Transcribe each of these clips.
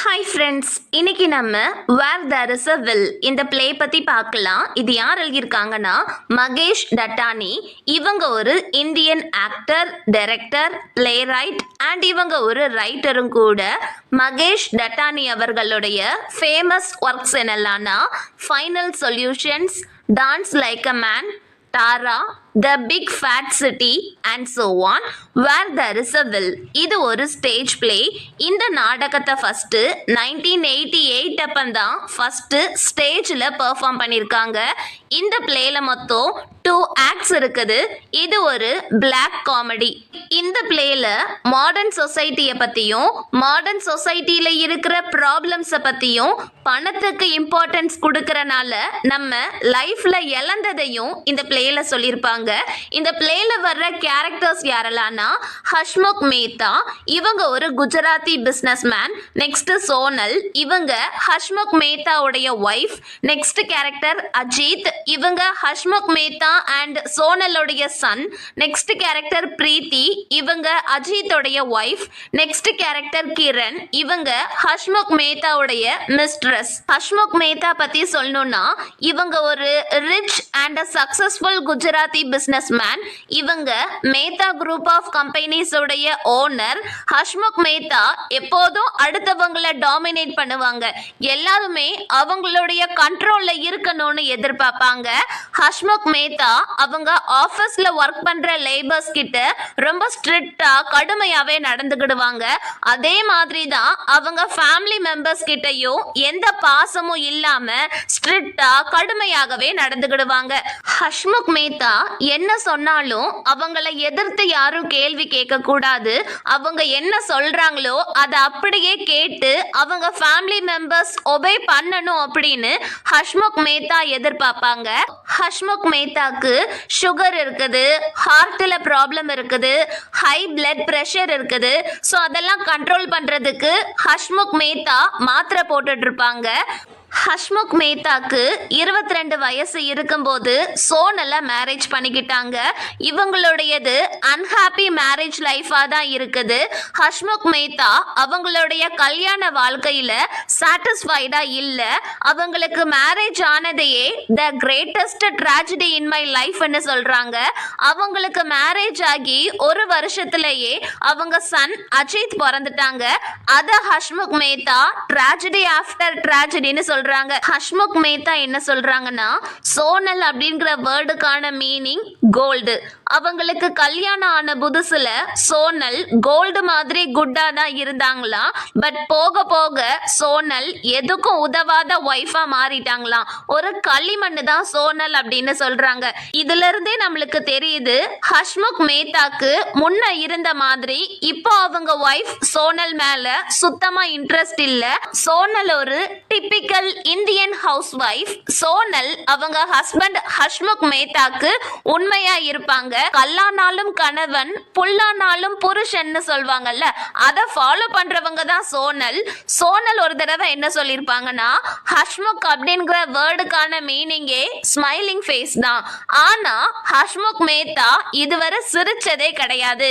Hi friends, இன்னைக்கு நம்ம where there is a will இந்த பிளே பற்றி பார்க்கலாம். இது யார் எழுதியிருக்காங்கன்னா மகேஷ் தட்டானி. இவங்க ஒரு Indian actor, director, playwright and இவங்க ஒரு ரைட்டரும் கூட. மகேஷ் தட்டானி அவர்களுடைய ஃபேமஸ் ஒர்க்ஸ் என்னெல்லாம்னா final solutions, dance like a man, Tara, The Big Fat City and so on. Where there is a will. இது ஒரு ஸ்டேஜ் பிளே. இந்த நாடகத்தை ஃபஸ்ட்டு 1988 அப்பந்தான் ஃபஸ்ட்டு ஸ்டேஜில் பெர்ஃபார்ம் பண்ணியிருக்காங்க. இந்த பிளேல மொத்தம் 2 ஆக்ட்ஸ் இருக்குது. இது ஒரு பிளாக் காமெடி. இந்த பிளேல மாடர்ன் சொசைட்டியை பற்றியும் மாடர்ன் சொசைட்டியில் இருக்கிற ப்ராப்ளம்ஸை பற்றியும் பணத்துக்கு இம்பார்ட்டன்ஸ் கொடுக்கறனால நம்ம லைஃப்பில் இழந்ததையும் இந்த பிளேல சொல்லியிருப்பாங்க. இந்த பிளேல வர்ற கேரக்டர்ஸ் யாரெல்லாம்னா ஹஷ்முக் மேத்தா, இவங்க ஒரு Gujarati business man. Next Sonal, இவங்க ஹஷ்முக் மேத்தாவுடைய ஒய்ஃப். நெக்ஸ்ட் கேரக்டர் அஜித், இவங்க ஹஷ்முக் மேத்தா அண்ட் சோனலுடைய சன். நெக்ஸ்ட் கேரக்டர் பிரீத்தி, இவங்க அஜித்தோடைய ஒய்ஃப். நெக்ஸ்ட் கேரக்டர் கிரண், இவங்க ஹஷ்முக் மேத்தாவுடைய மிஸ்ட்ரஸ். ஹஷ்முக் மேத்தா பத்தி சொல்லணும்னா இவங்க ஒரு rich and successful Gujarati business man. இவங்க மேத்தா குரூப் ஆஃப் கம்பெனிஸ் உடைய ஓனர். ஹஷ்முக் மேத்தா எப்போதும் அடுத்தவங்களை டாமினேட் பண்ணுவாங்க. எல்லாருமே அவங்களுடைய கண்ட்ரோல்ல இருக்கணும்னு எதிர்பார்ப்பாங்க. ஹஷ்முக் மேத்தா அவங்க ஆபீஸ்ல ஒர்க் பண்ற லேபர்ஸ் கிட்ட ரொம்ப ஸ்ட்ரிக்டா கடுமையாவே நடந்துக்கிடுவாங்க. அதே மாதிரி தான் அவங்க ஃபேமிலி மெம்பர்ஸ் கிட்டயும் எந்த பாசமும் இல்லாம ஸ்ட்ரிக்டா கடுமையாகவே நடந்துக்கிடுவாங்க. ஹஷ்முக் மேத்தா என்ன சொன்னாலும் அவங்கள எதிர்த்து யாரும் கேள்வி கேட்க கூடாது. அவங்க என்ன சொல்றாங்களோ அதை அப்படியே கேட்டு அவங்க ஃபேமிலி மெம்பர்ஸ் ஒபே பண்ணணும் அப்படின்னு ஹஷ்முக் மேத்தா எதிர்பார்ப்பாங்க. ஹஷ்முக் மேத்தாக்கு சுகர் இருக்குது, ஹார்ட்ல ப்ராப்ளம் இருக்குது, ஹை பிளட் பிரஷர் இருக்குது. ஸோ அதெல்லாம் கண்ட்ரோல் பண்றதுக்கு ஹஷ்முக் மேத்தா மாத்திரை போட்டுட்டு இருப்பாங்க. ஹஷ்முக் மேத்தாக்கு 22 வயசு இருக்கும்போது சோனலை மேரேஜ் பண்ணிக்கிட்டாங்க. இவங்களுடையது அன்ஹாப்பி மேரேஜ் லைஃபாக தான் இருக்குது. ஹஷ்முக் மேத்தா அவங்களுடைய கல்யாண வாழ்க்கையில் சாட்டிஸ்ஃபைடாக இல்லை. அவங்களுக்கு மேரேஜ் ஆனதையே the greatest tragedy in my லைஃப்னு சொல்கிறாங்க. அவங்களுக்கு மேரேஜ் ஆகி ஒரு வருஷத்துலேயே அவங்க சன் அஜித் பிறந்துட்டாங்க. அதை ஹஷ்முக் மேத்தா ட்ராஜடி ஆஃப்டர் ட்ராஜடின்னு சொல்றாங்க. ஹஷ்முக் மேத்தா என்ன சொல்றாங்கன்னா சோனல் அப்படிங்கிற வேர்டுக்கான மீனிங் கோல்டு. அவங்களுக்கு கல்யாணம் ஆன புதுசுல சோனல் கோல்டு மாதிரி குட்டா தான் இருந்தாங்களாம். பட் போக போக சோனல் எதுக்கும் உதவாத ஒய்ஃபா மாறிட்டாங்களாம். ஒரு களிமண்ணு தான் சோனல் அப்படின்னு சொல்றாங்க. இதுல இருந்தே நம்மளுக்கு தெரியுது ஹஷ்முக் மேத்தாக்கு முன்ன இருந்த மாதிரி இப்போ அவங்க ஒய்ஃப் சோனல் மேல சுத்தமா இன்ட்ரெஸ்ட் இல்ல. சோனல் ஒரு typical Indian housewife. Sonal அவங்க ஹஸ்பண்ட் ஹஷ்முக் மேத்தாக்கு உண்மையா இருப்பாங்க. கல்லானாலும் கணவன், புல்லானாலும் புருஷன்னு சொல்வாங்கல்ல, அதை ஃபாலோ பண்றவங்க தான் சோனல். சோனல் ஒரு தடவை என்ன சொல்லியிருப்பாங்கன்னா ஹஷ்முக் அப்படிங்கிற வேர்டுக்கான மீனிங்கே ஸ்மைலிங் ஃபேஸ் தான். ஆனா ஹஷ்முக் மேத்தா இதுவரை சிரிச்சதே கிடையாது.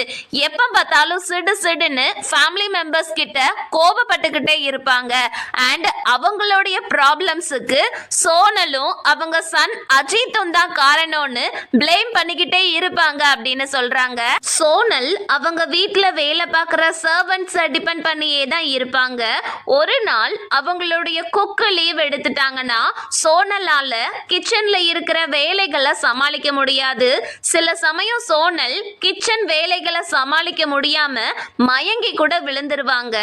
எப்ப பார்த்தாலும் சிடு சிடுன்னு ஃபேமிலி மெம்பர்ஸ் கிட்ட கோபப்பட்டுக்கிட்டே இருப்பாங்க. அண்ட் அவங்களுடைய ப்ராப்ளம்ஸுக்கு சோனலும் அவங்க சன் அஜித்தும் தான் காரணம்னு பிளேம் பண்ணிக்கிட்டே இருப்பாங்க அப்படின்னு சொல்றாங்க. சோனல் அவங்க வீட்டுல வேலை பார்க்குற சர்வன்ட்ஸை டிபெண்ட் பண்ணியே தான் இருப்பாங்க. ஒரு நாள் அவங்களுடைய குக்கு லீவ் எடுத்துட்டாங்கன்னா சோனலால கிச்சன்ல இருக்கிற வேலைகளை சமாளிக்க முடியாது. சில சமயம் சோனல் கிச்சன் வேலைகளை சமாளிக்க முடியாம மயங்கி கூட விழுந்துருவாங்க.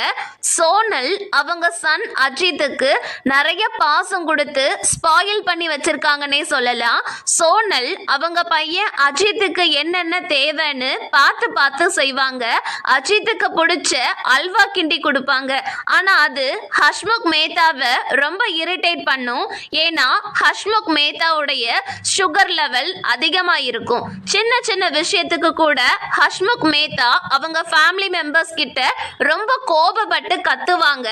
சோனல் அவங்க சன் அஜித்துக்கு நிறைய பாசம் கொடுத்து ஸ்பாயில் பண்ணி வச்சிருக்காங்கன்னே சொல்லலாம். சோனல் அவங்க பையன் அஜித்துக்கு என்னென்ன தேவைன்னு பார்த்து பார்த்து செய்வாங்க. அஜித்துக்கு பிடிச்ச அல்வா கிண்டி கொடுப்பாங்க. ஆனா அது ஹஷ்முக் மேத்தாவை ரொம்ப இரிட்டேட் பண்ணும். ஏன்னா ஹஷ்முக் மேத்தாவுடைய சுகர் லெவல் அதிகமா இருக்கும். சின்ன சின்ன விஷயத்துக்கு கூட ஹஷ்முக் மேத்தா அவங்க ஃபேமிலி மெம்பர்ஸ் கிட்ட ரொம்ப கோபப்பட்டு கத்துவாங்க.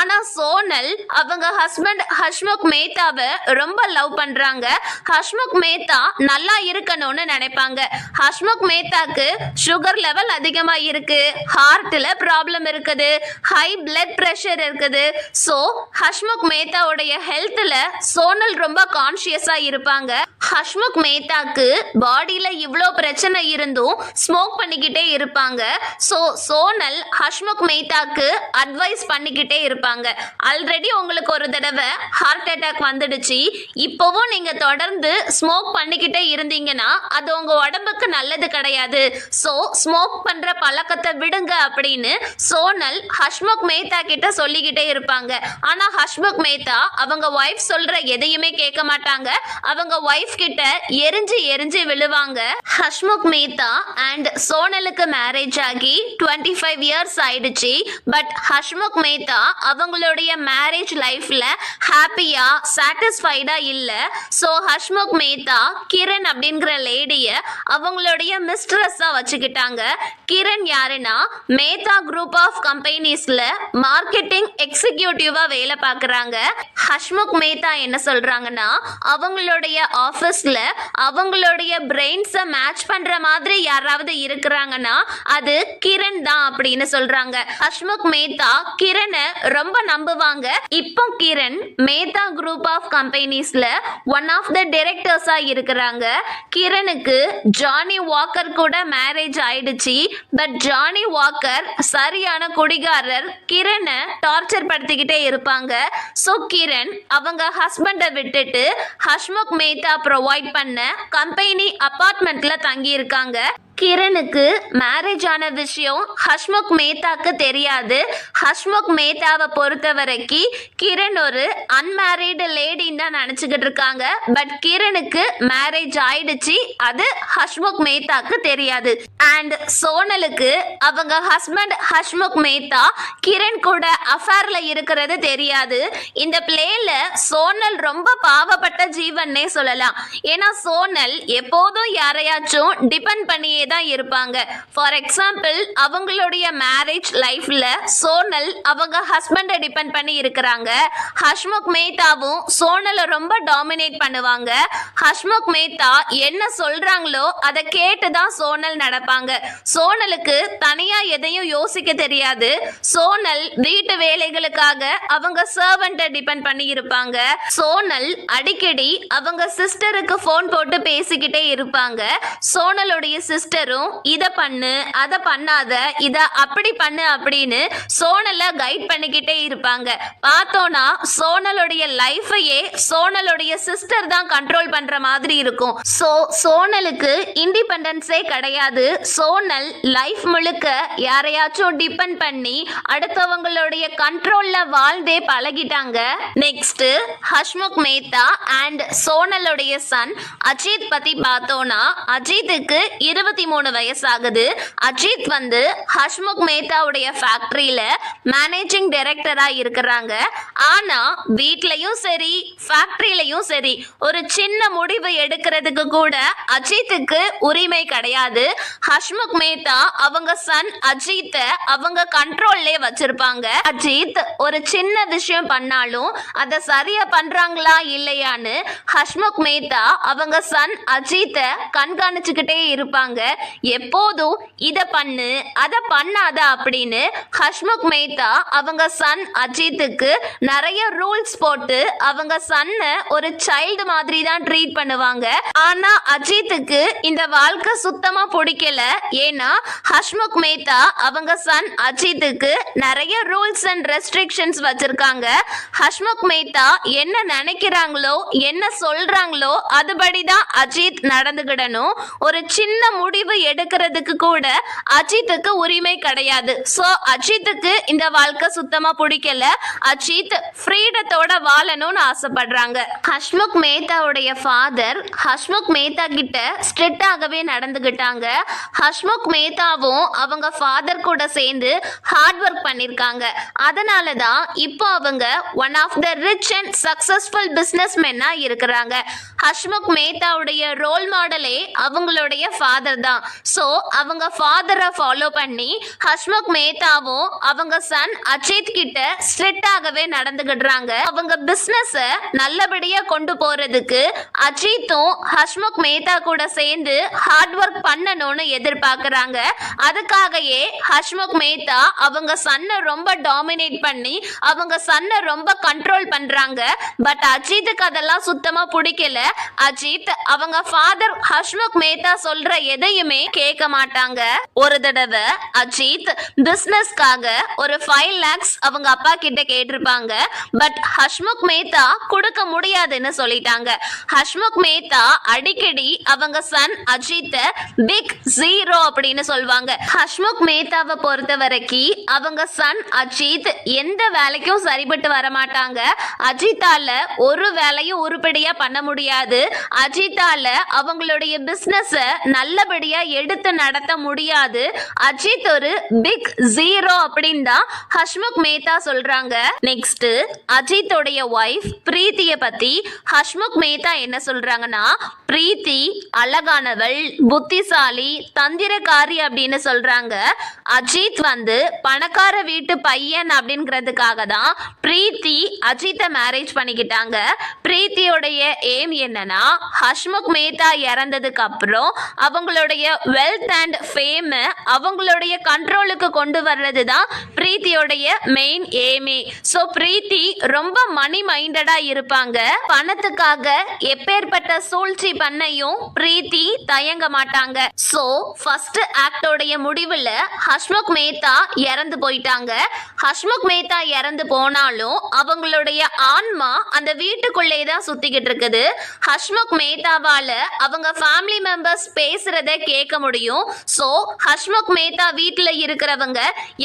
ஆனா சோனல் அவங்க ஹஸ்பண்ட் ஹஷ்முக் மேத்தாவை ரொம்ப லவ் பண்றாங்க. ஹஷ்முக் மேத்தா நல்லா இருக்கணும்னு நினைப்பாங்க. ஹஷ்முக் மேத்தாக்கு சுகர் லெவல் அதிகமா இருக்கு, ஹார்ட்ல ப்ராப்ளம் இருக்குது, ஹை பிளட் பிரஷர் இருக்குது. ஸோ ஹஷ்முக் மேத்தாவுடைய ஹெல்த்ல சோனல் ரொம்ப கான்ஷியஸா இருப்பாங்க. ஹஷ்முக் மேத்தாக்கு பாடியில இவ்வளோ பிரச்சனை இருந்தும் ஸ்மோக் பண்ணிக்கிட்டே இருப்பாங்க. ஸோ சோனல் ஹஷ்முக் மேத்தாக்கு அட்வைஸ் பண்ணிக்கிட்டே இருப்பாங்க. ஆல்ரெடி உங்களுக்கு ஒரு தடவை ஹார்ட் அட்டாக் வந்துடுச்சு, இப்போவும் நீங்க தொடர்ந்து ஸ்மோக் பண்ணிக்கிட்டே இருந்தீங்கன்னா அது உங்க உடம்புக்கு நல்லது கிடையாது. ஸோ ஸ்மோக் பண்ற பழக்கத்தை விடுங்க அப்படின்னு சோனல் ஹஷ்முக் மேத்தா கிட்ட சொல்லிக்கிட்டே இருப்பாங்க. ஆனா ஹஷ்முக் மேத்தா அவங்க ஒய்ஃப் சொல்ற எதையுமே கேட்க மாட்டாங்க. அவங்க ஒய்ஃப் கிட்ட எரிஞ்சு எரிஞ்சு விழுவாங்க. ஹஷ்முக் மேத்தா அண்ட் சோனலுக்கு மேரேஜ் ஆகி 25 இயர்ஸ் ஆயிடுச்சு. பட் ஹஷ்முக் மேத்தா அவங்களுடைய மேரேஜ் லைஃப்ல ஹாப்பியா சாட்டிஸ்ஃபைடா இல்ல. ஸோ ஹஷ்முக் மேத்தா கிரண் அப்படிங்கிற லேடிய அவங்களுடைய மிஸ்ட்ரஸா வச்சுக்கிட்டாங்க. கிரண் யாருன்னா மேத்தா குரூப் ஆஃப் கம்பெனிஸ்ல மார்க்கெட்டிங் எக்ஸிக்யூட்டிவா வேலை பார்க்குறாங்க. ஹஷ்முக் மேத்தா என்ன சொல்றாங்கன்னா அவங்களுடைய ஆஃபீஸ்ல அவங்களுடைய பிரெயின்ஸை மேட்ச் பண்ற மாதிரி யாராவது இருக்கிறாங்கன்னா அது கிரண் தான் அப்படின்னு சொல்றாங்க. ஹஷ்முக் மேத்தா கிரணை ரொம்ப நம்புவாங்க. இப்போ கிரண் மேத்தா குரூப் ஆஃப் கம்பெனிஸ்ல ஒன் ஆஃப் த டைரக்டர்ஸா இருக்கிறாங்க. கிரணுக்கு ஜானி வாக்கர் கூட மேரேஜ் ஆயிடுச்சு. பட் ஜானி வாக்கர் சரியான குடிகாரர், கிரணை டார்ச்சர் படுத்திக்கிட்டே இருப்பாங்க. ஸோ கிரண் அவங்க ஹஸ்பண்டை விட்டுட்டு ஹஷ்முக் மேத்தா ப்ரொவைட் பண்ண கம்பெனி அபார்ட்மெண்ட்ல தங்கி இருக்காங்க. கிரணுக்கு மேரேஜ் ஆன விஷயம் ஹஷ்முக் மேத்தாக்கு தெரியாது. ஹஷ்முக் மேத்தாவை பொறுத்த வரைக்கும் கிரண் ஒரு அன்மேரிடு லேடின்னு தான் நினச்சிக்கிட்டு இருக்காங்க. பட் கிரணுக்கு மேரேஜ் ஆயிடுச்சு, அது ஹஷ்முக் மேத்தாக்கு தெரியாது. அண்ட் சோனலுக்கு அவங்க ஹஸ்பண்ட் ஹஷ்முக் மேத்தா கிரண் கூட அஃபேர்ல இருக்கிறது தெரியாது. இந்த பிளேல சோனல் ரொம்ப பாவப்பட்ட ஜீவன்னே சொல்லலாம். ஏன்னா சோனல் எப்போதும் யாரையாச்சும் டிபெண்ட் பண்ணியே தான் இருப்பாங்க. ஃபார் எக்ஸாம்பிள் அவங்களுடைய மேரேஜ் லைஃப்ல சோனல் அவங்க ஹஸ்பண்டை டிபெண்ட் பண்ணி இருக்கிறாங்க. ஹஷ்முக் மேத்தாவும் சோனலை ரொம்ப டாமினேட் பண்ணுவாங்க. ஹஷ்முக் மேத்தா என்ன சொல்றாங்களோ அதை கேட்டு தான் சோனல் நடப்பாங்க. சோனலுக்கு தனியா எதையும் யோசிக்க தெரியாது. சோனல் வீட்டு வேலைகளுக்காக அவங்க சர்வெண்ட்டை டிபெண்ட் பண்ணி இருப்பாங்க. சோனல் அடிக்கடி அவங்க சிஸ்டருக்கு ஃபோன் போட்டு பேசிக்கிட்டே இருப்பாங்க. சோனலுடைய சிஸ்டரும் இதை பண்ணு அதை பண்ணாத இதை அப்படி பண்ணு அப்படின்னு சோனலை கைட் பண்ணிக்கிட்டே இருப்பாங்க. பார்த்தோன்னா சோனலுடைய லைஃபையே சோனலுடைய சிஸ்டர் தான் கண்ட்ரோல் பண்ற மாதிரி இருக்கும். ஸோ சோனலுக்கு இண்டிபெண்டன்ஸே கிடையாது. சோனல் லைஃப் முழுக்க யாரையாச்சும் டிபெண்ட் பண்ணி அடுத்தவங்களுடைய கண்ட்ரோல்ல வாழ்ந்தே பழகிட்டாங்க. நெக்ஸ்ட் ஹஷ்முக் மேத்தா அண்ட் சோனலுடைய சன் அஜித் பத்தி பார்த்தோம்னா அஜித்துக்கு 23 வயசு ஆகுது. அஜித் வந்து ஹஷ்முக் மேத்தாவுடைய ஃபேக்டரியில மேனேஜிங் டைரக்டரா இருக்கிறாங்க. ஆனா வீட்லயும் சரி ஃபேக்டரியிலையும் சரி ஒரு சின்ன முடிவு எடுக்கிறதுக்கு கூட அஜித்துக்கு உரிமை கிடையாது. ஹஷ்முக் மேத்தா அவங்க சன் அஜித்தை அவங்க கண்ட்ரோல்லே வச்சிருப்பாங்க. அஜித் ஒரு சின்ன விஷயம் பண்ணாலும் அதை சரியா பண்றாங்களா இல்லையான்னு ஹஷ்முக் மேத்தா அவங்க சன் அஜித்தை கண்காணிச்சுக்கிட்டே இருப்பாங்க. எப்போதும் இதை பண்ணு அதை பண்ணாத அப்படின்னு ஹஷ்முக் மேத்தா அவங்க சன் அஜித்துக்கு நிறைய ரூல்ஸ் போட்டு அவங்க சன்னை ஒரு சைல்டு மாதிரி தான் ட்ரீட் பண்ணுவாங்க. ஆனா அஜித்துக்கு இந்த வாழ்க்கை சுத்தமா பிடிக்கல. ஏன்னா ஹஷ்முக் மேத்தா அவங்க சன் அஜித்துக்கு நிறைய ரூல்ஸ் அண்ட் ரெஸ்ட்ரிக்ஷன்ஸ் வச்சிருக்காங்க. ஹஷ்முக் மேத்தா என்ன நினைக்கிறாங்களோ என்ன சொல்றாங்களோ அதுபடிதான் அஜித் நடந்துக்கிடணும். ஒரு சின்ன முடிவு எடுக்கிறதுக்கு கூட அஜித்துக்கு உரிமை கிடையாது. ஸோ அஜித்துக்கு இந்த வாழ்க்கை சுத்தமா பிடிக்கல. அஜித் ஃப்ரீடத்தோட வாழணும்னு ஆசைப்படுறாங்க. ஹஷ்முக் மேத்தாவுடைய ஃபாதர் ஹஷ்முக் மேத்தா கிட்ட ஸ்ட்ரிக்டாகவே நடந்துகிட்டாங்க. ஹஷ்முக் மேத்தாவும் அவங்க ஃபாதர் கூட சேர்ந்து ஹார்ட் ஒர்க் பண்ணியிருக்காங்க. அதனால தான் இப்போ அவங்க one of the rich and successful business மென்னா இருக்கிறாங்க. ஹஷ்முக் மேத்தாவுடைய ரோல் மாடலே அவங்களுடைய ஃபாதர் தான். தான். ஸோ அவங்க ஃபாதரை ஃபாலோ பண்ணி ஹஷ்முக் மேத்தாவும் அவங்க சன் அஜித் கிட்ட ஸ்ட்ரிக்டாகவே நடந்துக்கிடுறாங்க. அவங்க பிசினஸ் நல்லபடியா கொண்டு போறதுக்கு அஜித்தும் ஹஷ்முக் மேத்தா கூட சேர்ந்து ஹார்ட் ஒர்க் பண்ணணும்னு எதிர்பார்க்கறாங்க. அதுக்காகவே ஹஷ்முக் மேத்தா அவங்க சன்னை ரொம்ப டாமினேட் பண்ணி அவங்க சன்னை ரொம்ப கண்ட்ரோல் பண்றாங்க. பட் அஜித்துக்கு அதெல்லாம் சுத்தமா பிடிக்கல. அஜித் அவங்க ஃபாதர் ஹஷ்முக் மேத்தா சொல்ற எதையுமே கேட்க மாட்டாங்க. ஒரு தடவை அஜித் பிசினஸ்க்காக ஒரு 5 lakhs அவங்க அப்பா கிட்ட கேட்டிருப்பாங்க. பட் ஹஷ்முக் மேத்தா கொடுக்க முடியாதுன்னு சொல்லிட்டாங்க. ஹஷ்முக் மேத்தா அடிக்கடி அவங்க சன் அஜித்த பிக் ஜீரோ அப்படின்னு சொல்வாங்க. ஹஷ்முக் மேத்தாவை பொறுத்த வரைக்கும் அவங்க சன் அஜித் எந்த வேலைக்கும் சரிபட்டு வர மாட்டாங்க. அஜித்தால ஒரு வேலையும் உருப்படியா பண்ண முடியாது. அஜித்தால அவங்களுடைய பிசினஸ் நல்லபடியா எடுத்து நடத்த முடியாது. அஜித் ஒரு பிக் ஜீரோ அப்படின்னு தான் ஹஷ்முக் மேத்தா சொல்றாங்க. நெக்ஸ்ட் அஜித்தோடைய வைஃப் பிரீத்திய பத்தி ஹஷ்முக் மேத்தா என்ன சொல்றாங்கன்னா, பிரீத்தி அழகானவள், புத்திசாலி, தந்திரக்காரி அப்படின்னு சொல்றாங்க. அஜித் வந்து பணக்கார வீட்டு பையன் அப்படிங்கிறதுக்காக தான் பிரீத்தி அஜித்தை மேரேஜ் பண்ணிக்கிட்டாங்க. பிரீத்தியோடைய எய்ம் என்னன்னா, ஹஷ்முக் மேத்தா இறந்ததுக்கு அப்புறம் அவங்களுடைய வெல்த் அண்ட் ஃபேம் அவங்களுடைய கண்ட்ரோலுக்கு கொண்டு வர்றது தான் பிரீத்தியோடைய மெயின் எய்மே. ஸோ பிரீத்தி ரொம்ப மணி மைண்டடா இருப்பாங்க. பணத்துக்காக எப்பேற்பட்ட சூழ்ச்சி பண்ணையும் பிரீத்தி தயங்க மாட்டாங்க. ஸோ ஃபர்ஸ்ட் ஆக்டோடைய முடிவுல ஹஷ்முக் மேத்தா இறந்து போயிட்டாங்க. ஹஷ்முக் மேத்தா இறந்து போனாலும் அவங்களுடைய ஆன்மா அந்த வீட்டுக்குள்ளே தான் சுத்திக்கிட்டு இருக்குது. ஹஷ்முக் மேத்தாவால அவங்க ஃபேமிலி மெம்பர்ஸ் பேசுறத கேட்க முடியும். ஸோ ஹஷ்முக் மேத்தா வீட்டில் இருக்கிறவங்க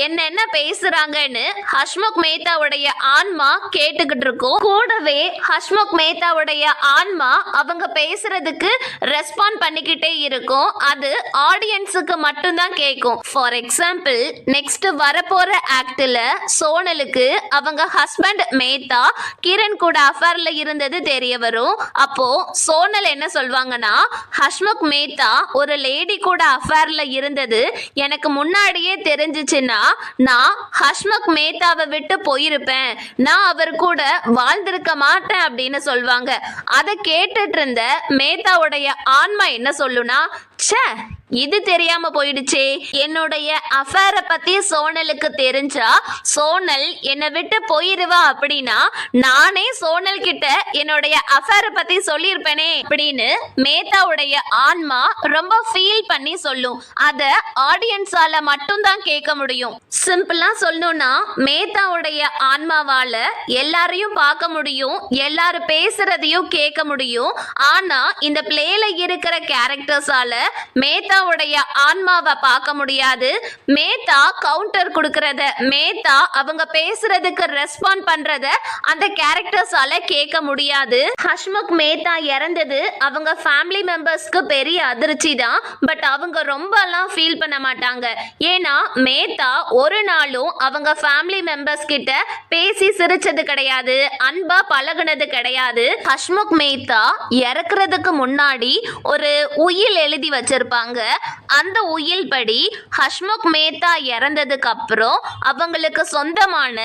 என்னென்ன பேசுறாங்கன்னு ஹஷ்முக் மேத்தாவுடைய ஆன்மா கேட்டுக்கிட்டு இருக்கும். கூடவே ஹஷ்முக் மேத்தாவுடைய ஆன்மா அவங்க பேசுறதுக்கு ரெஸ்பாண்ட் பண்ணிக்கிட்டே இருக்கும். அது ஆடியன்ஸுக்கு மட்டும்தான் கேட்கும். ஃபார் எக்ஸாம்பிள் நெக்ஸ்ட் வரப்போற ஆக்ட்ல சோனலுக்கு அவங்க ஹஸ்பண்ட் மேத்தா கிரண் கூட அஃபேர்ல இருந்தது தெரிய வரும். அப்போ சோனல் என்ன சொல்வாங்கன்னா, ஹஷ்முக் மேத்தா ஒரு லேடி கூட அஃபேர்ல இருந்தது எனக்கு முன்னாடியே தெரிஞ்சிச்சுன்னா நான் ஹஷ்முக் மேத்தாவை விட்டு போயிருப்பேன், நான் அவர் கூட வாழ்ந்திருக்க மாட்டேன் அப்படின்னு சொல்வாங்க. அதை கேட்டுட்டு இருந்த மேத்தாவுடைய ஆன்மா என்ன சொல்லுனா, ச்சே இது தெரியாம போயிடுச்சே, என்னுடைய அஃபேரை பத்தி சோனலுக்கு தெரிஞ்சா சோனல் என்னை விட்டு போயிருவா அப்படின்னா நானே சோனல் கிட்ட என்னுடைய அஃபேரை பத்தி சொல்லியிருப்பேனே அப்படின்னு மேத்தாவுடைய ஆன்மா ரொம்ப ஃபீல் பண்ணி சொல்லும். அத ஆடியன்ஸால மட்டும்தான் கேட்க முடியும். சிம்பிளா சொல்லணும்னா மேத்தாவுடைய ஆன்மாவால எல்லாரையும் பார்க்க முடியும், எல்லாரும் பேசுறதையும் கேட்க முடியும். ஆனா இந்த பிளேல இருக்கிற கேரக்டர்ஸால மேத்தாவுடைய ஆன்மாவை பார்க்க முடியாது. மேத்தா கவுண்டர் கொடுக்கறத, மேத்தா அவங்க பேசுறதுக்கு ரெஸ்பாண்ட் பண்றத அந்த கேரக்டர்ஸால கேட்க முடியாது. ஹஷ்முக் மேத்தா இறந்தது அவங்க ஃபேமிலி மெம்பர்ஸ்க்கு பெரிய அதிர்ச்சி தான். பட் அவங்க ரொம்பலாம் ஃபீல் பண்ண மாட்டாங்க. ஏன்னா மேத்தா ஒரு நாளும் அவங்க ஃபேமிலி மெம்பர்ஸ் கிட்ட பேசி சிரிச்சது கிடையாது, அன்பா பழகுனது கிடையாது. ஹஷ்முக் மேத்தா இறக்குறதுக்கு முன்னாடி ஒரு உயில் எழுதி வச்சிருப்பாங்க. அந்த உயில் படி ஹஷ்முக் மேத்தா இறந்ததுக்கு அப்புறம் அவங்களுக்கு சொந்தமான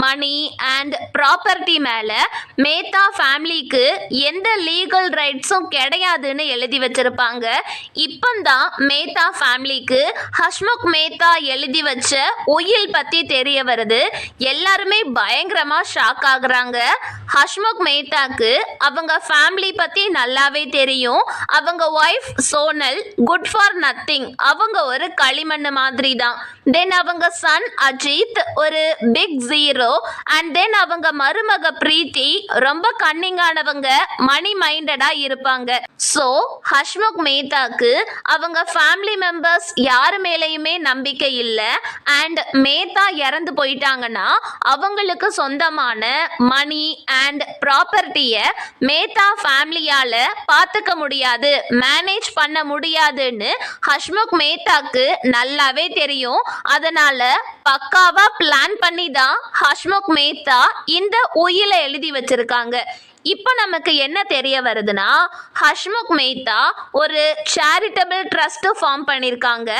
மணி அண்ட் ப்ராப்பர்ட்டி மேல மேத்தா ஃபேமிலிக்கு எந்த லீகல் ரைட்ஸும் கிடையாதுன்னு எழுதி வச்சிருப்பாங்க. இப்பந்தான் மேத்தா ஃபேமிலிக்கு ஹஷ்முக் மேத்தா எழுதி வச்ச உயில் பத்தி தெரிய வருது. எல்லாருமே பயங்கரமா ஷாக் ஆகுறாங்க. ஹஷ்முக் மேத்தாக்கு அவங்க ஃபேமிலி பத்தி நல்லாவே தெரியும். அவங்க wife Sonal good for nothing, அவங்க ஒரு களிமண் மாதிரி தான். தென் அவங்க சன் அஜித் ஒரு பிக் ஜீரோ. அண்ட் தென் அவங்க மருமக பிரீத்தி ரொம்ப கன்னிங்கானவங்க, மணி மைண்டடா இருப்பாங்க. ஸோ ஹஷ்முக் மேத்தாக்கு அவங்க ஃபேமிலி மெம்பர்ஸ் யாரு மேலேயுமே நம்பிக்கை இல்லை. அண்ட் மேத்தா இறந்து போயிட்டாங்கன்னா அவங்களுக்கு சொந்தமான மணி அண்ட் ப்ராப்பர்ட்டியை மேத்தா ஃபேமிலியால பார்த்துக்க முடியாது, மேனேஜ் பண்ண முடியாதுன்னு ஹஷ்முக் மேத்தாக்கு நல்லாவே தெரியும். அதனால பக்காவா பிளான் பண்ணி தான் ஹஷ்முக் மேத்தா இந்த உயிலை எழுதி வச்சிருக்காங்க. இப்போ நமக்கு என்ன தெரிய வருதுன்னா ஹஷ்முக் மேத்தா ஒரு சேரிட்டபிள் ட்ரஸ்ட் ஃபார்ம் பண்ணியிருக்காங்க.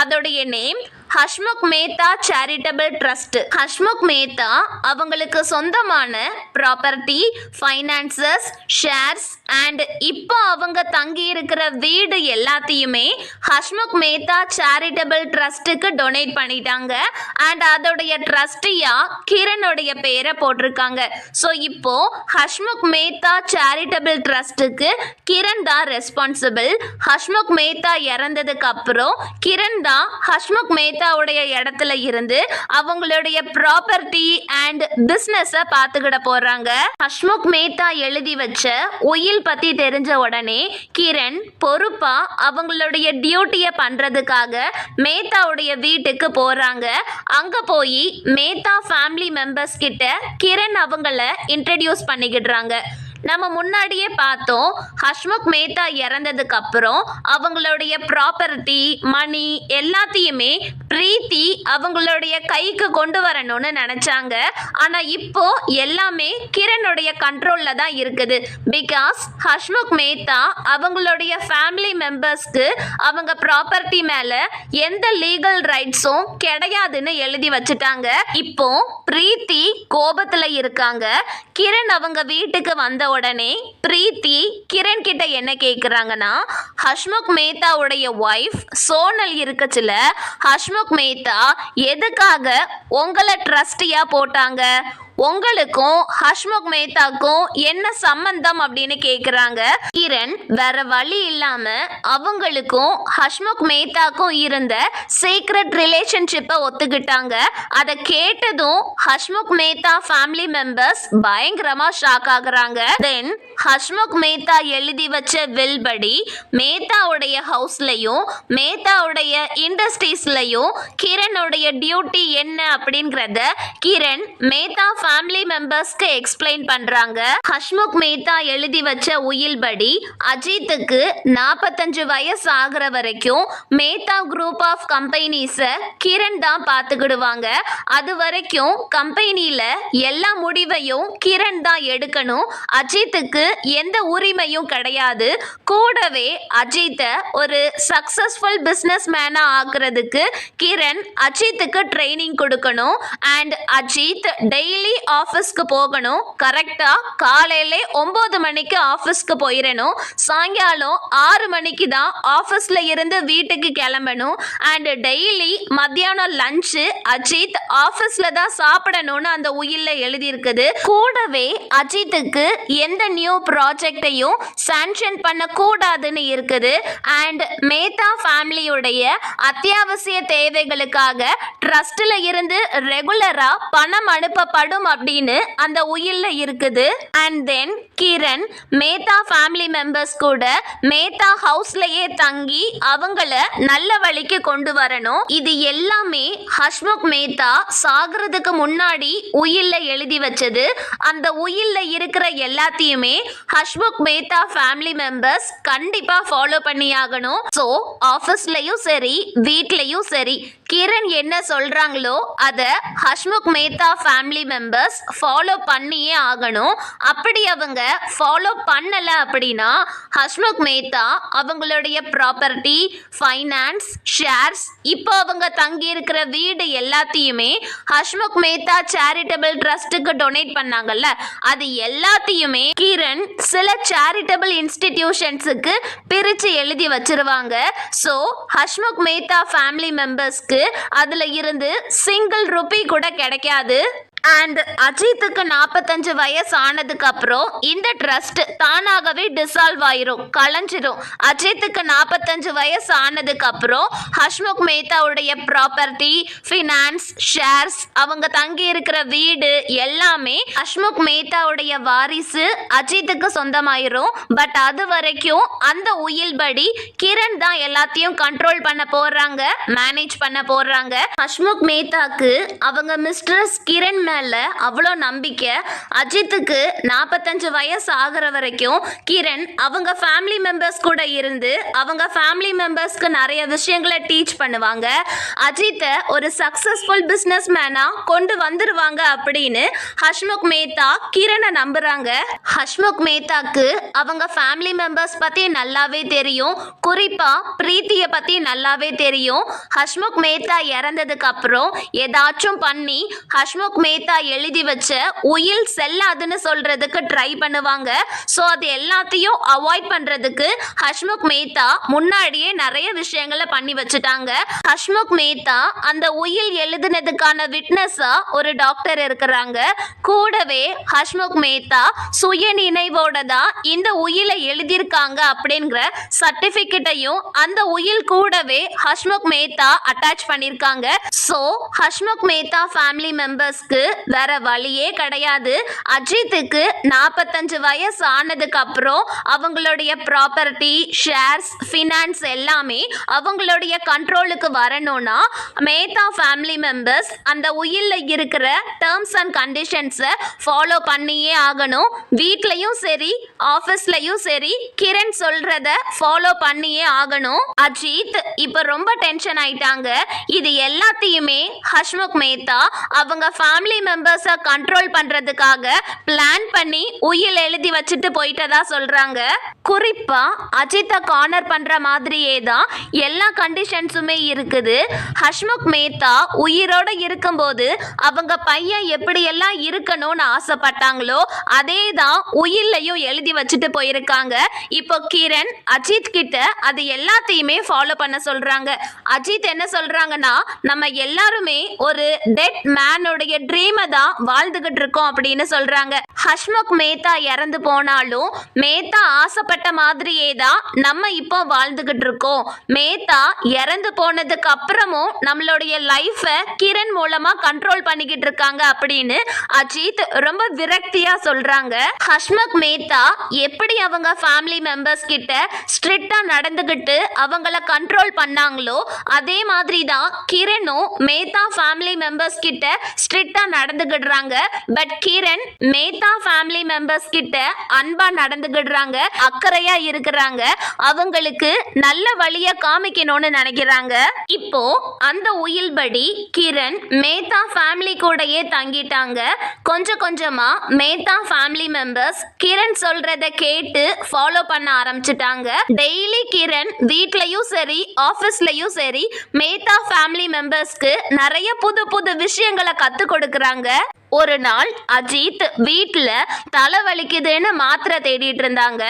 அதோடைய name Hasmukh Mehta charitable trust. Hasmukh Mehta அவங்களுக்கு சொந்தமான ப்ராப்பர்ட்டி, ஃபைனான்சஸ், ஷேர்ஸ் அண்ட் இப்போ அவங்க தங்கி இருக்கிற வீடு எல்லாத்தையுமே ஹஷ்முக் மேத்தா சேரிட்டபிள் ட்ரஸ்ட்டுக்கு டொனேட் பண்ணிட்டாங்க. அண்ட் அதோடைய ட்ரஸ்டியா கிரணுடைய பேரை போட்டிருக்காங்க. ஸோ இப்போ ஹஷ்முக் மேத்தா சேரிட்டபிள் ட்ரஸ்ட்டுக்கு கிரண் தான் ரெஸ்பான்சிபிள். ஹஷ்முக் மேத்தா இறந்ததுக்கு அப்புறம் கிரண் தான் ஹஷ்முக் மேத்தாவுடைய இடத்துல இருந்து அவங்களுடைய ப்ராப்பர்ட்டி அண்ட் பிசினஸை பார்த்துக்கிட போறாங்க. ஹஷ்முக் மேத்தா எழுதி வச்ச உயில் பத்தி தெரிஞ்ச உடனே கிரண் பொறுப்பா அவங்களுடைய டியூட்டியை பண்றதுக்காக மேத்தாவுடைய வீட்டுக்கு போறாங்க. அங்க போய் மேத்தா ஃபேமிலி மெம்பர்ஸ் கிட்ட கிரண் அவங்கள இன்ட்ரடியூஸ் பண்ணிக்கிடுறாங்க. நம்ம முன்னாடியே பார்த்தோம், ஹஷ்முக் மேத்தா இறந்ததுக்கு அப்புறம் அவங்களுடைய ப்ராப்பர்ட்டி, மணி எல்லாத்தையுமே பிரீத்தி அவங்களுடைய கைக்கு கொண்டு வரணும்னு நினைச்சாங்க. ஆனா இப்போ எல்லாமே கிரணுடைய கண்ட்ரோல்ல தான் இருக்குது. பிகாஸ் ஹஷ்முக் மேத்தா அவங்களுடைய ஃபேமிலி மெம்பர்ஸ்க்கு அவங்க ப்ராப்பர்ட்டி மேல எந்த லீகல் ரைட்ஸும் கிடையாதுன்னு எழுதி வச்சுட்டாங்க. இப்போ பிரீத்தி கோபத்துல இருக்காங்க. கிரண் அவங்க வீட்டுக்கு வந்த உடனே பிரீத்தி கிரண் கிட்ட என்ன கேக்குறாங்கன்னா, ஹஷ்முக் மேத்தாவுடைய ஒய்ஃப் சோனல் இருக்கச்சுல, ஹஷ்முக் மேத்தா எதுக்காக உங்களை ட்ரஸ்டியா போட்டாங்க, உங்களுக்கும் ஹஷ்முக் மேத்தாக்கும் என்ன சம்பந்தம் அப்படின்னு கேக்குறாங்க. கிரண் வேற வழி இல்லாம அவங்களுக்கும் ஹஷ்முக் மேத்தாக்கும் இருந்த சீக்ரெட் ரிலேஷன்ஷிப்பை ஒத்துக்கிட்டாங்க. அதை கேட்டதும் ஹஷ்முக் மேத்தா ஃபேமிலி மெம்பர்ஸ் பயங்கரமா ஷாக் ஆகுறாங்க. தென் ஹஷ்முக் மேத்தா எழுதி வச்ச வில் படி மேத்தாவுடைய ஹவுஸ்லயும் மேத்தாவுடைய இண்டஸ்ட்ரீஸ்லயும் கிரணுடைய டியூட்டி என்ன அப்படிங்கறத கிரண் மேத்தா ஃபேமிலி மெம்பர்ஸ்க்கு எக்ஸ்பிளைன் பண்றாங்க. ஹஷ்முக் மேத்தா எழுதி வச்ச உயில் படி அஜித்துக்கு 45 வயசு ஆகிற வரைக்கும் மேத்தா குரூப் ஆஃப் கம்பெனிஸை கிரண் தான் பார்த்துக்கிடுவாங்க. அது வரைக்கும் கம்பெனியில எல்லா முடிவையும் கிரண் தான் எடுக்கணும். அஜித்துக்கு எந்த உரிமையும் கிடையாது. கூடவே அஜித்தை ஒரு சக்சஸ்ஃபுல் பிசினஸ் மேனா ஆக்குறதுக்கு கிரண் அஜித்துக்கு ட்ரைனிங் கொடுக்கணும். அண்ட் அஜித் டெய்லி ஆஃபீஸ்க்கு போகணும். கரெக்டா காலையில 9 மணிக்கு ஆஃபீஸ்க்கு போயிடணும். சாயங்காலம் 6 மணிக்கு தான் ஆஃபீஸ்ல இருந்து வீட்டுக்கு கிளம்பணும். அண்ட் டெய்லி மத்தியானம் லஞ்சு அஜித் ஆஃபீஸ்ல தான் சாப்பிடணும்னு அந்த உயில்ல எழுதி இருக்குது. கூடவே அஜித்துக்கு எந்த நியூ ப்ராஜெக்டையும் சாங்ஷன் பண்ண கூடாதுன்னு இருக்குது. அண்ட் மேத்தா ஃபேமிலியுடைய அத்தியாவசிய தேவைகளுக்காக ட்ரஸ்ட்ல இருந்து ரெகுலரா பணம் அனுப்பப்படும் அப்படின்னு அந்த உயில்ல இருக்குது. And then Kiran Mehta family members கூட மேத்தா ஹவுஸ்லயே தங்கி அவங்கள நல்ல வழிக்கு கொண்டு வரணும். இது எல்லாமே ஹஷ்முக் மேத்தா சாகிறதுக்கு முன்னாடி உயில்ல எழுதி வச்சது. அந்த உயில்ல இருக்கிற எல்லாத்தையுமே ஹஷ்முக் மேத்தா ஃபேமிலி மெம்பர்ஸ் கண்டிப்பா ஃபாலோ பண்ணி ஆகணும். ஸோ ஆஃபீஸ்லயும் சரி வீட்லயும் சரி கிரண் என்ன சொல்றாங்களோ அதை Hasmukh Mehta family members follow பண்ணியே ஆகணும். அப்படி அவங்க ஃபாலோ பண்ணல அப்படின்னா ஹஷ்முக் மேத்தா அவங்களுடைய ப்ராப்பர்ட்டி, ஃபைனான்ஸ், ஷேர்ஸ், இப்போ அவங்க தங்கி இருக்கிற வீடு எல்லாத்தையுமே ஹஷ்முக் மேத்தா சேரிட்டபிள் ட்ரஸ்ட்டுக்கு டொனேட் பண்ணாங்கல்ல, அது எல்லாத்தையுமே கிரண் சில சேரிட்டபிள் இன்ஸ்டிடியூஷன்ஸுக்கு பிரிச்சு எழுதி வச்சிருவாங்க. ஸோ ஹஷ்முக் மேத்தா ஃபேமிலி மெம்பர்ஸ்க்கு அதுல இருந்து சிங்கிள் ரூபி கூட கிடைக்காது. அண்ட் அஜித்துக்கு 45 வயசு ஆனதுக்கு அப்புறம் இந்த ட்ரஸ்ட் தானாகவே டிசால்வ் ஆயிரும், கலைஞ்சிரும். அஜித்துக்கு 45 வயசு ஆனதுக்கு அப்புறம் ஹஷ்முக் மேத்தாவுடைய ப்ராப்பர்ட்டி, ஃபினான்ஸ், ஷேர்ஸ், அவங்க தங்கி இருக்கிற வீடு எல்லாமே ஹஷ்முக் மேத்தாவுடைய வாரிசு அஜித்துக்கு சொந்தமாயிரும். பட் அது வரைக்கும் அந்த உயில் படி கிரண் தான் எல்லாத்தையும் கண்ட்ரோல் பண்ண போறாங்க, மேனேஜ் பண்ண போறாங்க. ஹஷ்முக் மேத்தாக்கு அவங்க மிஸ்ட்ரஸ் கிரண் மேல அவ்வளோ நம்பிக்கை. அஜித்துக்கு 45 வயசு ஆகிற வரைக்கும் கிரண் அவங்க ஃபேமிலி மெம்பர்ஸ் கூட இருந்து அவங்க ஃபேமிலி மெம்பர்ஸ்க்கு நிறைய விஷயங்களை டீச் பண்ணுவாங்க. அஜித்தை ஒரு சக்சஸ்ஃபுல் பிஸ்னஸ் மேனா கொண்டு வந்துருவாங்க அப்படின்னு ஹஷ்முக் மேத்தா கிரணை நம்புறாங்க. ஹஷ்முக் மேத்தாக்கு அவங்க ஃபேமிலி மெம்பர்ஸ் பத்தி நல்லாவே தெரியும். குறிப்பா பிரீத்தியை பத்தி நல்லாவே தெரியும். ஹஷ்முக் மேத்தா இறந்ததுக்கு அப்புறம் ஏதாச்சும் பண்ணி ஹஷ்முக் மேத்தா எழுதி வச்ச உயில் செல்லாதுன்னு சொல்றதுக்கு ட்ரை பண்ணுவாங்க. ஸோ அது எல்லாத்தையும் அவாய்ட் பண்றதுக்கு ஹஷ்முக் மேத்தா முன்னாடியே நிறைய விஷயங்களை பண்ணி வச்சுட்டாங்க. ஹஷ்முக் மேத்தா அந்த உயில் எழுதுனதுக்கான விட்னஸா ஒரு டாக்டர் இருக்கிறாங்க. கூடவே ஹஷ்முக் மேத்தா சுய நினைவோட தான் இந்த உயிலை எழுதியிருக்காங்க அப்படிங்கிற சர்டிபிகேட்டையும் அந்த உயில் கூடவே ஹஷ்முக் மேத்தா அட்டாச் பண்ணியிருக்காங்க. ஸோ ஹஷ்முக் மேத்தா ஃபேமிலி மெம்பர்ஸ்க்கு வேற வழியே கிடையாது. அஜித்துக்கு 45 வயசு ஆனதுக்கு அப்புறம் அவங்களுடைய ப்ராப்பர்ட்டி, ஷேர்ஸ், ஃபினான்ஸ் எல்லாமே அவங்களுடைய கண்ட்ரோலுக்கு வரணும்னா மேத்தா ஃபேமிலி மெம்பர்ஸ் அந்த உயில்ல இருக்கிற டேர்ம்ஸ் அண்ட் கண்டிஷன்ஸை ஃபாலோ பண்ணியே ஆகணும். வீட்லயும் சரி ஆஃபீஸ்லயும் சரி கிரண் சொல்றத ஃபாலோ பண்ணியே ஆகணும். அஜித் இப்ப ரொம்ப டென்ஷன் ஆயிட்டாங்க. இது எல்லாத்தையுமே ஹஷ்முக் மேத்தா அவங்க ஃபேமிலி மெம்பர்ஸை கண்ட்ரோல் பண்றதுக்காக பிளான் பண்ணி உயில் எழுதி வச்சுட்டு போயிட்டதா சொல்றாங்க. குறிப்பா அஜித்தை கார்னர் பண்ற மாதிரியே தான் எல்லா கண்டிஷன்ஸுமே இருக்குது. ஹஷ்முக் மேத்தா உயிரோட இருக்கும்போது அவங்க பையன் எப்படியெல்லாம் இருக்கணும்னு ஆசைப்பட்டாங்களோ அதே தான் உயிலையும் எழுதி வச்சுட்டு போயிருக்காங்க. இப்போ கிரண் அஜித் கிட்ட அது எல்லாத்தையுமே ஃபாலோ பண்ண சொல்றாங்க. அஜித் என்ன சொல்றாங்கன்னா, நம்ம எல்லாருமே ஒரு டெட் மேனுடைய ட்ரீமை தான் வாழ்ந்துகிட்டு இருக்கோம் அப்படின்னு சொல்றாங்க. ஹஷ்முக் மேத்தா இறந்து போனாலும் மேத்தா ஆசைப்பட்ட மாதிரியே தான் நம்ம இப்போ வாழ்ந்துகிட்டு இருக்கோம். மேத்தா இறந்து போனதுக்கு அப்புறமும் நம்மளுடைய லைஃபை கிரண் மூலமா கண்ட்ரோல் பண்ணிக்கிட்டு இருக்காங்க அப்படின்னு அஜித் ரொம்ப விரக்தியா சொல்றாங்க. ஹஷ்முக் மேத்தா எப்படி அவங்க ஃபேமிலி மெம்பர்ஸ் கிட்ட ஸ்ட்ரிக்டா நடந்துகிட்டு அவங்கள கண்ட்ரோல் பண்ணாங்களோ அதே மாதிரி தான் கிரணும் மேத்தா ஃபேமிலி மெம்பர்ஸ் கிட்ட ஸ்ட்ரிக்டா நடந்துகிடுறாங்க. But Kiran Mehta family members கிட்ட அன்பா நடந்துகிடுறாங்க, அக்கறையா இருக்கிறாங்க, அவங்களுக்கு நல்ல வழிய காமிக்கணும்னு நினைக்கிறாங்க. இப்போ அந்த உயில்படி கிரண் மேத்தா ஃபேமிலி கூடயே தங்கிட்டாங்க. கொஞ்சம் கொஞ்சமா மேத்தா ஃபேமிலி மெம்பர்ஸ் கிரண் சொல்றத கேட்டு ஃபாலோ பண்ண ஆரம்பிச்சிட்டாங்க. டெய்லி கிரண் வீட்லயும் சரி ஆஃபீஸ்லயும் சரி மேத்தா ஃபேமிலி மெம்பர்ஸ்க்கு நிறைய புது புது விஷயங்களை கத்து கொடுக்கறாங்க. ஒரு நாள் அஜித் வீட்டில் தலைவலிக்குதுன்னு மாத்திரை தேடிட்டு இருந்தாங்க.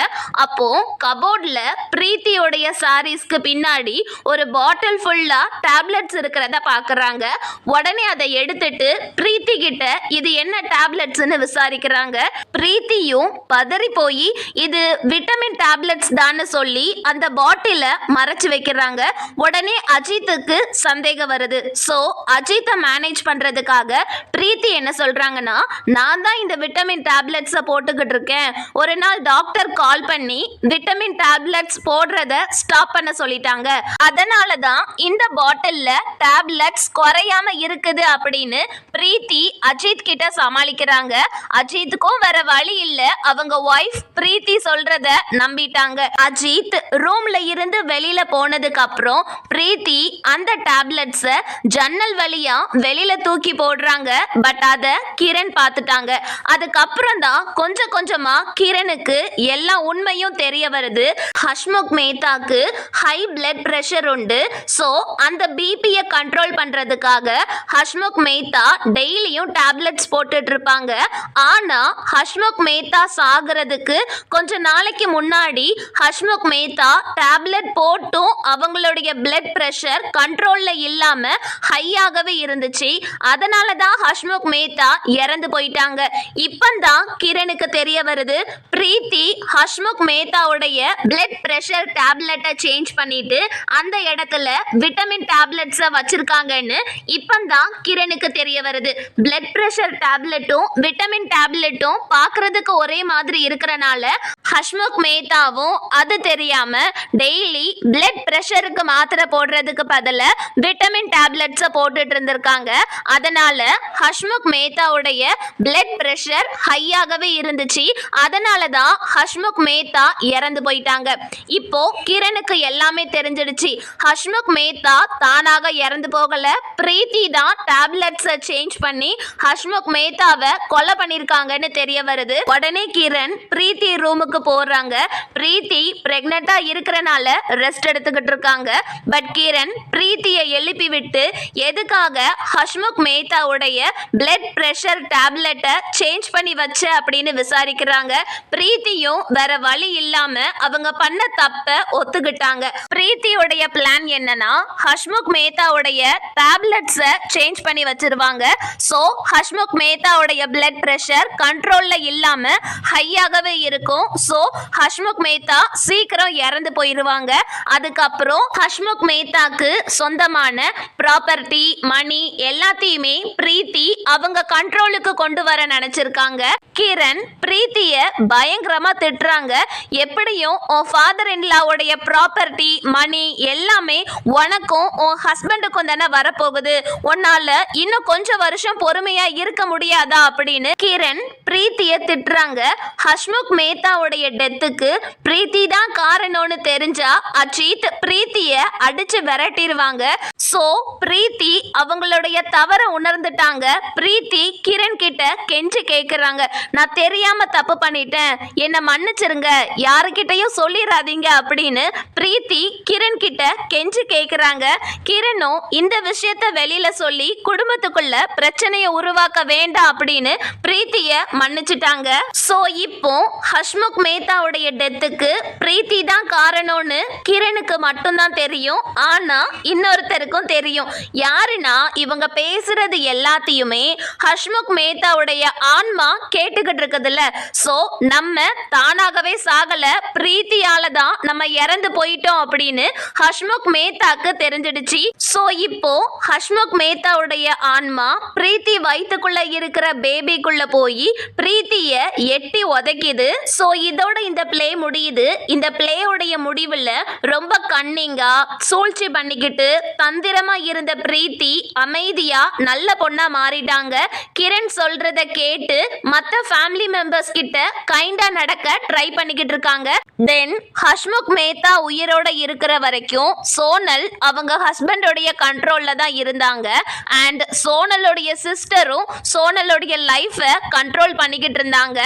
அப்போ கபோர்ட்ல பிரீத்தியோடைய சாரீஸ்க்கு பின்னாடி ஒரு பாட்டில் ஃபுல்லா டேப்லெட்ஸ் இருக்கிறத பாக்குறாங்க. உடனே அதை எடுத்துட்டு பிரீத்தி கிட்ட இது என்ன டேப்லெட்ஸ்னு விசாரிக்கிறாங்க. பிரீத்தியும் பதறி போய் இது விட்டமின் டேப்லெட்ஸ் தான் சொல்லி அந்த பாட்டில மறைச்சு வைக்கிறாங்க. உடனே அஜித்துக்கு சந்தேகம் வருது. ஸோ அஜித்தை மேனேஜ் பண்றதுக்காக பிரீத்தி என்ன சொல்றாங்கன்னா, நான் தான் இந்த விட்டமின் டேப்லெட்ஸை போட்டுக்கிட்டு இருக்கேன். ஒரு நாள் டாக்டர் கால் பண்ணி விட்டமின் டேப்லெட்ஸ் போடுறத ஸ்டாப் பண்ண சொல்லிட்டாங்க. அதனால தான் இந்த பாட்டில்ல டேப்லெட்ஸ் குறையாம இருக்குது அப்படின்னு பிரீத்தி அஜித் கிட்ட சமாளிக்கிறாங்க. அஜித்துக்கும் வேற வழி இல்ல, அவங்க ஒய்ஃப் பிரீத்தி சொல்றத நம்பிட்டாங்க. அஜித் ரூம்ல இருந்து வெளியில போனதுக்கு அப்புறம் பிரீத்தி அந்த டேப்லெட்ஸை ஜன்னல் வழியா வெளியில தூக்கி போடுறாங்க. பட் அத கிரண் பார்த்துட்டாங்க. அதுக்கப்புறம் தான் கொஞ்சம் கொஞ்சமா கிரணுக்கு எல்லா உண்மையும் தெரிய வருது. ஹஷ்முக் மேத்தாக்கு ஹை பிளட் பிரஷர் உண்டு. ஸோ அந்த பிபியை கண்ட்ரோல் பண்றதுக்காக ஹஷ்முக் மேத்தா டெய்லியும் டேப்லெட்ஸ் போட்டுட்டு இருப்பாங்க. ஆனா ஹஷ்முக் மேத்தா சாகிறதுக்கு கொஞ்ச நாளைக்கு முன்னாடி ஹஷ்முக் மேத்தா டேப்லெட் போட்டும் அவங்களுடைய பிளட் பிரஷர் கண்ட்ரோல்ல இல்லாம ஹையாகவே இருந்துச்சு. அதனால தான் ஹஷ்முக் மேத்தா இறந்து போயிட்டாங்க. இப்பந்தான் கிரணுக்கு தெரிய வருது, பிரீத்தி ஹஷ்முக் மேத்தாவுடைய பிளட் பிரஷர் டேப்லெட்டை சேஞ்ச் பண்ணிட்டு அந்த இடத்துல விட்டமின் டேப்லெட்ஸை வச்சிருக்காங்கன்னு இப்பந்தான் கிரணுக்கு தெரிய வருது. பிளட் பிரஷர் டேப்லெட்டும் விட்டமின் டேப்லெட்டும் பார்க்கறதுக்கு ஒரே மாதிரி இருக்கிறனால ஹஷ்முக் மேத்தாவும் அது தெரியாம டெய்லி பிளட் பிரஷருக்கு மாத்திரை போடுறதுக்கு பதிலா விட்டமின் டேப்லெட்ஸை போட்டுட்டு இருந்திருக்காங்க. அதனால ஹஷ்முக் மேத்தா மேத்தாவுடைய பிளட் பிரஷர் ஹையாகவே இருந்துச்சு. அதனால தான் ஹஷ்முக் மேத்தா இறந்து போயிட்டாங்க. இப்போ கிரணுக்கு எல்லாமே தெரிஞ்சிடுச்சு. ஹஷ்முக் மேத்தா தானாக இறந்து போகல, பிரீத்தி தான் டேப்லெட்ஸை சேஞ்ச் பண்ணி ஹஷ்முக் மேத்தாவை கொலை பண்ணிருக்காங்கன்னு தெரிய வருது. உடனே கிரண் பிரீத்தி ரூமுக்கு போறாங்க. பிரீத்தி பிரெக்னெண்டா இருக்கிறனால ரெஸ்ட் எடுத்துக்கிட்டு இருக்காங்க. பட் கிரண் பிரீத்தியை எழுப்பி விட்டு எதுக்காக ஹஷ்முக் மேத்தாவுடைய பிளட் பிரஷர் டேப்லெட்டை சேஞ்ச் பண்ணி வச்ச அப்படின்னு விசாரிக்கிறாங்க. பிரீத்தியும் வேற வழி இல்லாம அவங்க பண்ண தப்ப ஒத்துக்கிட்டாங்க. பிரீத்தியோடைய பிளான் என்னன்னா ஹஷ்முக் மேத்தாவுடைய டேப்லெட்ஸை சேஞ்ச் பண்ணி வச்சிருவாங்க. சோ ஹஷ்முக் மேத்தாவுடைய பிளட் பிரஷர் கண்ட்ரோல்ல இல்லாம ஹையாகவே இருக்கும். சோ ஹஷ்முக் மேத்தா சீக்கிரம் இறந்து போயிருவாங்க. அதுக்கப்புறம் ஹஷ்முக் மேத்தாக்கு சொந்தமான ப்ராப்பர்ட்டி மணி எல்லாத்தையுமே பிரீத்தி அவங்க கண்ட்ரோலுக்கு கொண்டு வர நினைச்சிருக்காங்க. கிரண் பிரீத்திய பயங்கரமா திட்டுறாங்க. எப்படியும் உன் ஃபாதர் இன்லாவுடைய ப்ராப்பர்ட்டி மணி எல்லாமே உனக்கும் உன் ஹஸ்பண்டுக்கும் தானே வரப்போகுது, உன்னால இன்னும் கொஞ்சம் வருஷம் பொறுமையா இருக்க முடியாதா அப்படின்னு கிரண் பிரீத்திய திட்டுறாங்க. ஹஷ்முக் மேத்தாவுடைய டெத்துக்கு பிரீத்தி தான் காரணம்னு தெரிஞ்சா அஜித் பிரீத்திய அடிச்சு விரட்டிடுவாங்க. சோ பிரீத்தி அவங்களுடைய தவற உணர்ந்துட்டாங்க. பிரீத்தி கிரண் கிட்ட கெஞ்சி கேக்குறாங்க, நான் தெரியாம தப்பு பண்ணிட்டேன், என்ன மன்னிச்சிருங்க, யாருக்கிட்டையும் சொல்லிடாதீங்க அப்படின்னு பிரீத்தி கிரண் கிட்ட கெஞ்சி கேக்குறாங்க. கிரணும் இந்த விஷயத்த வெளியில சொல்லி குடும்பத்துக்குள்ள பிரச்சனையை உருவாக்க வேண்டாம் அப்படின்னு பிரீத்திய மன்னிச்சுட்டாங்க. சோ இப்போ ஹஷ்முக் மேத்தாவுடைய டெத்துக்கு பிரீத்தி தான் காரணம்னு கிரணுக்கு மட்டும்தான் தெரியும். ஆனா இன்னொருத்தருக்கும் தெரியும். யாருன்னா இவங்க பேசுறது எல்லாத்தையுமே ஹஷ்முக் மேத்தாவுடைய ஆன்மா கேட்டுக்கிட்டு இருக்குதுல்ல. சோ நம்ம தானாகவே சாகல, பிரீத்தியால தான் நம்ம இறந்து போயிட்டோம் அப்படின்னு ஹஷ்முக் மேத்தாக்கு தெரிஞ்சிடுச்சு. சோ இப்போ ஹஷ்முக் மேத்தாவுடைய ஆன்மா பிரீத்தி வயிற்றுக்குள்ள இருக்கிற பேபிக்குள்ள போய் பிரீத்திய எட்டி உதைக்குது. சோ இதோட இந்த பிளே முடியுது. இந்த பிளேயோடைய முடிவுல ரொம்ப கன்னிங்கா சூழ்ச்சி பண்ணிக்கிட்டு தந்திரமா இருந்த பிரீத்தி அமைதியா நல்ல பொண்ணா மாறிட்டாங்க. கிரண் சொல்றத கேட்டு மற்ற ஃபேமிலி மெம்பர்ஸ் கிட்ட கைண்டா நடக்க ட்ரை பண்ணிக்கிட்டு இருக்காங்க. தென் ஹஷ்முக் மேத்தா உயிரோட இருக்கிற வரைக்கும் சோனல் அவங்க ஹஸ்பண்டோடைய கண்ட்ரோல்ல தான் இருந்தாங்க. அண்ட் சோனலோடைய சிஸ்டரும் சோனலோடைய லைஃபை கண்ட்ரோல் பண்ணிக்கிட்டு இருந்தாங்க.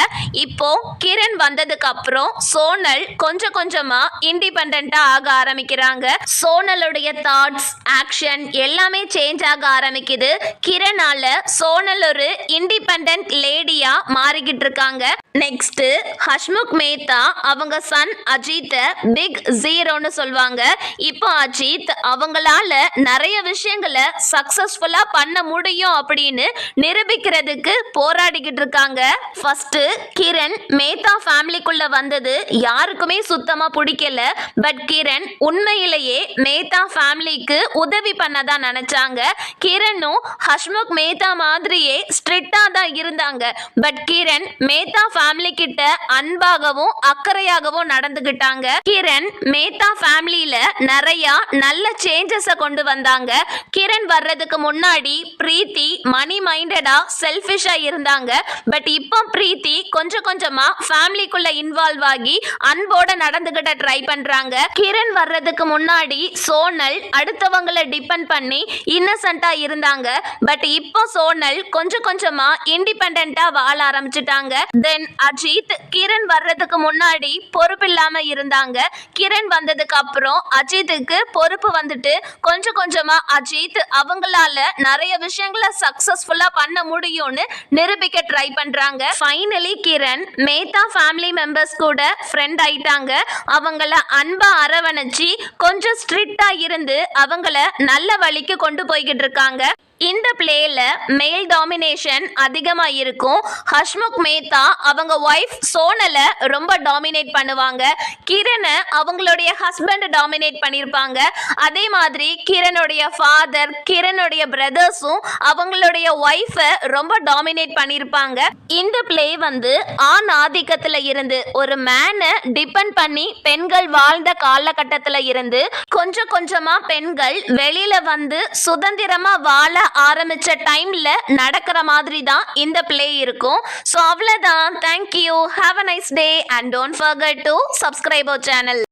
இப்போ கிரண் வந்ததுக்கு அப்புறம் சோனல் கொஞ்சம் கொஞ்சமா இண்டிபெண்டா ஆக ஆரம்பிக்கிறாங்க. சோனலுடைய தாட்ஸ் ஆக்ஷன் எல்லாமே சேஞ்ச் ஆக ஆரம்பிக்குது. கிரணால சோனல் ஒரு இண்டிபெண்டன்ட் லேடியா மாறிக்கிட்டு இருக்காங்க. நெக்ஸ்ட் ஹஷ்முக் மேத்தா அவங்க சன் அஜித்தை பிக் ஜீரோன்னு சொல்வாங்க. இப்போ அஜித் அவங்களால நிறைய விஷயங்களை சக்சஸ்ஃபுல்லா பண்ண முடியும் அப்படின்னு நிரூபிக்கிறதுக்கு போராடிக்கிட்டு இருக்காங்க. ஃபர்ஸ்ட் கிரண் மேத்தா ஃபேமிலிக்குள்ள வந்தது யாருக்குமே சுத்தமா பிடிக்கல. பட் கிரண் உண்மையிலேயே மேத்தா ஃபேமிலிக்கு உதவி பண்ணதான் நினைச்சாங்க. கிரணும் ஹஷ்முக் மேத்தா மாதிரியே ஸ்ட்ரிக்டா தான் இருந்தாங்க. பட் கிரண் மேத்தா ஃபேமிலி கிட்ட அன்பாகவும் அக்கறையாகவும் நடந்துகிட்டாங்க. கிரண் மேத்தா ஃபேமிலியில நிறைய நல்ல சேஞ்சஸை கொண்டு வந்தாங்க. கிரண் வர்றதுக்கு முன்னாடி பிரீத்தி மணி மைண்டடா செல்ஃபிஷா இருந்தாங்க. பட் இப்போ பிரீத்தி கொஞ்சம் கொஞ்சமா ஃபேமிலிக்குள்ள இன்வால்வ் ஆகி அன்போட நடந்துகிட்ட ட்ரை பண்றாங்க. கிரண் வர்றதுக்கு முன்னாடி சோனல் அடுத்தவங்களை டிபெண்ட் பண்ணி இன்னசென்ட்டா இருந்தாங்க. பட் இப்போ சோனல் கொஞ்சம் கொஞ்சமா இண்டிபெண்டா வாழ ஆரம்பிச்சுட்டாங்க. தென் அஜித் கிரண் வர்றதுக்கு முன்னாடி பொறுப்பு இல்லாம இருந்தாங்க. கிரண் வந்ததுக்கு அப்புறம் அஜித்துக்கு பொறுப்பு வந்துட்டு கொஞ்சம் கொஞ்சமா அஜித் அவங்களால நிறைய விஷயங்களை சக்சஸ்ஃபுல்லா பண்ண முடியும்னு நிரூபிக்க ட்ரை பண்றாங்க. Finally Kiran Mehta family members கூட ஃப்ரெண்ட் ஆயிட்டாங்க. அவங்கள அன்பா அரவணைச்சு கொஞ்சம் ஸ்ட்ரிக்டா இருந்து அவங்கள நல்ல வழிக்கு கொண்டு போய்கிட்டு இருக்காங்க. இந்த பிளேல மேல் டாமினேஷன் அதிகமா இருக்கும். ஹஷ்முக் மேத்தா அவங்க ஒய்ஃப் சோனலை ரொம்ப டாமினேட் பண்ணுவாங்க. கிரணை அவங்களுடைய ஹஸ்பண்ட் டாமினேட் பண்ணியிருப்பாங்க. அதே மாதிரி கிரணுடைய ஃபாதர் கிரணுடைய பிரதர்ஸும் அவங்களுடைய ஒய்ஃபை ரொம்ப டாமினேட் பண்ணியிருப்பாங்க. இந்த பிளே வந்து ஆண் ஆதிக்கத்துல இருந்து ஒரு மேனை டிபெண்ட் பண்ணி பெண்கள் வாழ்ந்த காலகட்டத்துல இருந்து கொஞ்சம் கொஞ்சமா பெண்கள் வெளியில வந்து சுதந்திரமா வாழ ஆரம்பிச்ச டைம்ல நடக்கிற மாதிரி தான் இந்த பிளே இருக்கும். ஸோ அவ்வளோதான். Thank you. Have a nice day and don't forget to subscribe our channel.